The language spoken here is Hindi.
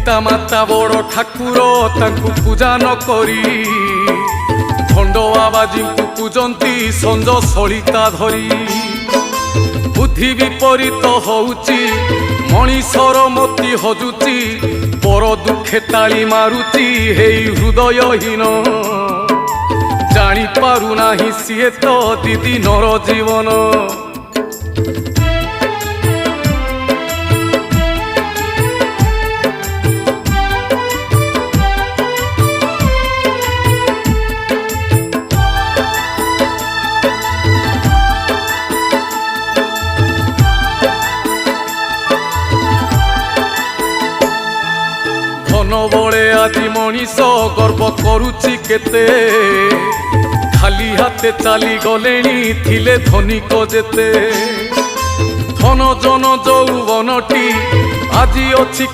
पिता माता बड़ ठाकुर तांकु पूजा न करी भंड बाबाजी को पूजंती संज सलिता धरी बुद्धि विपरीत होउची मनीषर मति हजुची पर दुखे ताली मारुची हे हृदयहीन जानी पारु नाही सिए तो दीदी नर जीवन धन बड़े आदि मनीष गर्व करुची केते खाली हाथे चली गलेनी थिले धनिक जेते धन जन यौवनटी आजी अछि।